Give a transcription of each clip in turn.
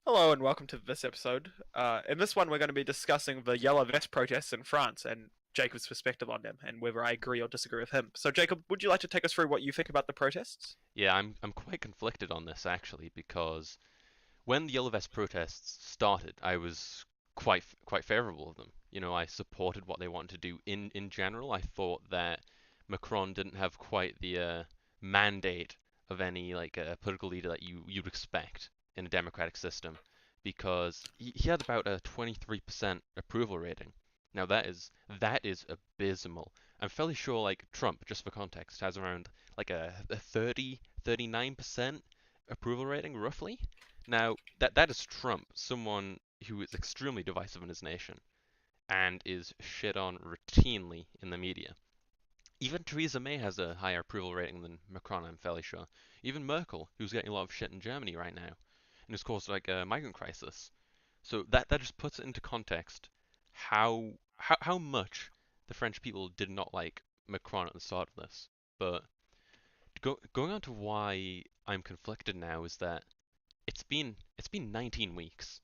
Hello and welcome to this episode. In this one, we're going to be discussing the Yellow Vest protests in France and Jacob's perspective on them and whether I agree or disagree with him. So, Jacob, would you like to take us through what you think about the protests? Yeah, I'm quite conflicted on this actually because when the Yellow Vest protests started, I was quite favorable of them. I supported what they wanted to do in general. I thought that Macron didn't have quite the mandate of any political leader that you'd expect in a democratic system because he had about a 23% approval rating. Now that is abysmal. I'm fairly sure Trump, just for context, has around like a 39% approval rating roughly. Now, that is Trump, someone who is extremely divisive in his nation and is shit on routinely in the media. Even Theresa May has a higher approval rating than Macron, I'm fairly sure. Even Merkel, who's getting a lot of shit in Germany right now, and has caused a migrant crisis. So that just puts it into context how much the French people did not like Macron at the start of this. But going on to why I'm conflicted now is that it's been 19 weeks.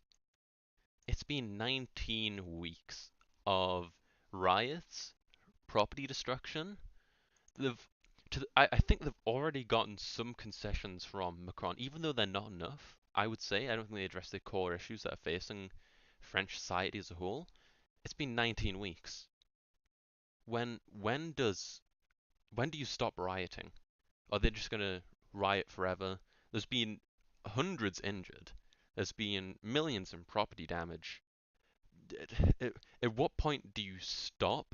It's been 19 weeks of riots, property destruction. They've I think they've already gotten some concessions from Macron, even though they're not enough. I would say I don't think they address the core issues that are facing French society as a whole. It's been 19 weeks. When when do you stop rioting? Are they just gonna riot forever? There's been hundreds injured. There's been millions in property damage. At what point do you stop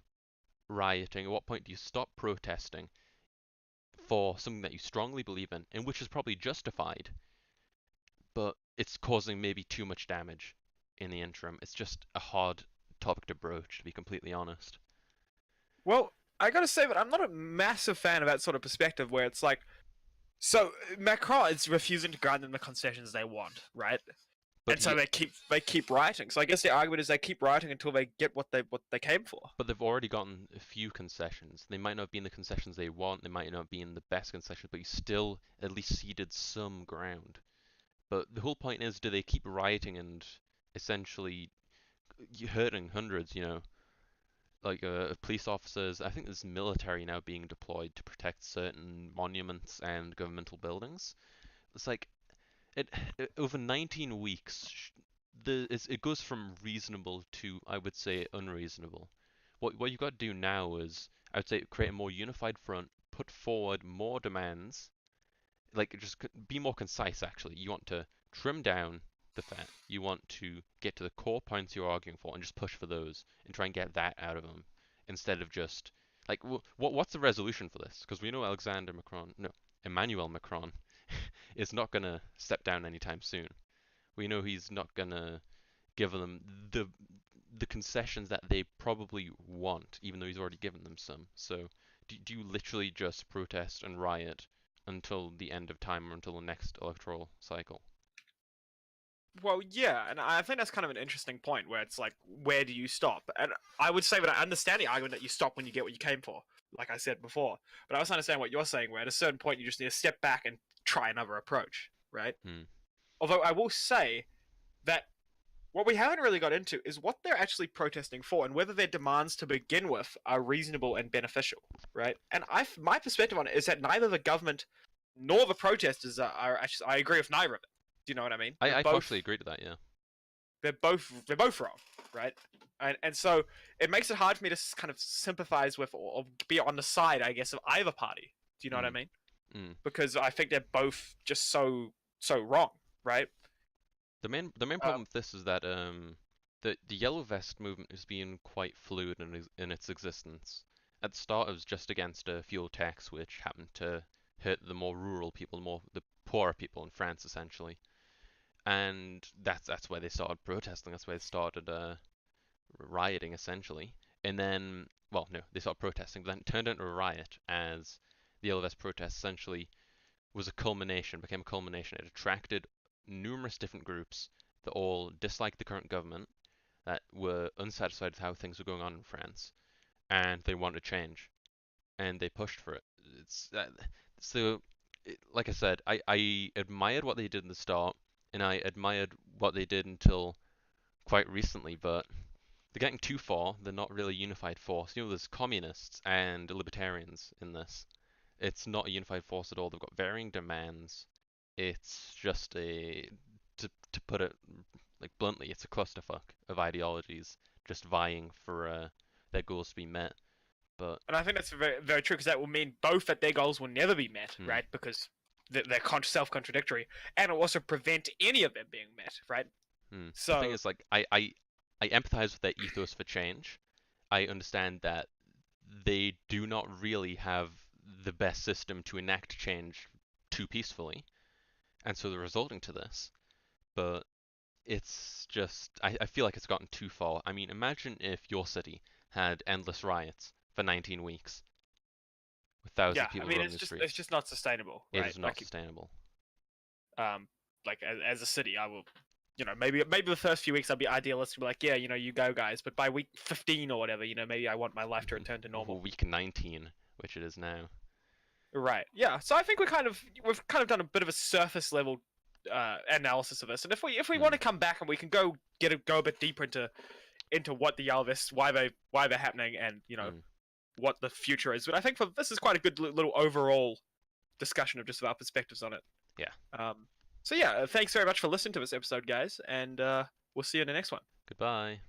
rioting? At what point do you stop protesting for something that you strongly believe in, and which is probably justified, but it's causing maybe too much damage in the interim? It's just a hard topic to broach, to be completely honest. Well, I gotta say that I'm not a massive fan of that sort of perspective where it's like, so Macron is refusing to grant them the concessions they want, right? But And so he, they keep rioting. So I guess the argument is they keep rioting until they get what they came for. but they've already gotten a few concessions. They might not have been the concessions they want. They might not have been the best concessions, but you still at least ceded some ground. But the whole point is, do they keep rioting and essentially hurting hundreds? Police officers. I think there's military now being deployed to protect certain monuments and governmental buildings. It's like it over 19 weeks. It goes from reasonable to, I would say, unreasonable. What you've got to do now is, I would say, create a more unified front, put forward more demands, just be more concise. Actually, you want to trim down the fat. You want to get to the core points you're arguing for and just push for those and try and get that out of them instead of just what's the resolution for this? Because we know Emmanuel Macron is not gonna step down anytime soon. We know he's not gonna give them the concessions that they probably want, even though he's already given them some. So do you literally just protest and riot until the end of time or until the next electoral cycle? Well, yeah, and I think that's kind of an interesting point where it's like, where do you stop? And I would say that I understand the argument that you stop when you get what you came for, like I said before. But I also understand what you're saying, where at a certain point you just need to step back and try another approach, right? Hmm. Although I will say that what we haven't really got into is what they're actually protesting for and whether their demands to begin with are reasonable and beneficial, right? And my perspective on it is that neither the government nor the protesters are actually. I agree with neither of it. Do you know what I mean? They're I partially both agree to that, yeah. they're both wrong, right? And so it makes it hard for me to kind of sympathize with or be on the side, I guess, of either party. Do you know what I Mm, mean? mm. Because I think they're both just so wrong, right? The main Um, problem with this is that the Yellow Vest movement has been quite fluid in its existence. At the start, it was just against a fuel tax, which happened to hurt the more rural people, the poorer people in France, essentially. And that's where they started protesting. That's where they started rioting, essentially. And then, well, no, they started protesting, but then it turned into a riot as the Yellow Vest protest essentially became a culmination. It attracted numerous different groups that all disliked the current government, that were unsatisfied with how things were going on in France, and they wanted change, and they pushed for it. It's so, like I said, I admired what they did in the start, and I admired what they did until quite recently, but they're getting too far. They're not really a unified force. You know, there's communists and libertarians in this. It's not a unified force at all. They've got varying demands. It's just to put it like bluntly, it's a clusterfuck of ideologies just vying for their goals to be met. But And I think that's very, very true because that will mean both that their goals will never be met, Hmm. right? Because they're self-contradictory, and it'll also prevent any of them being met, right? the So thing is, like, I empathize with their ethos for change. I understand that they do not really have the best system to enact change too peacefully, and so they're resulting to this. But it's just, I feel like it's gotten too far. I mean, imagine if your city had endless riots for 19 weeks with thousands yeah, of I people mean, roaming it's the it's streets. just not sustainable, It right? is not sustainable. Um, like as a city, I will, maybe the first few weeks I'll be idealistic, be like, yeah, you go guys, but by week 15 or whatever, maybe I want my life to return to normal. Week 19, which it is now. Right. Yeah. So I think we've kind of done a bit of a surface level analysis of this, and if we Hmm. want to come back and we can go a bit deeper into what the Yalvis, why they're happening, and Hmm. what the future is. But I think for this is quite a good little overall discussion of just our perspectives on it. Yeah. So yeah, thanks very much for listening to this episode, guys, and we'll see you in the next one. Goodbye.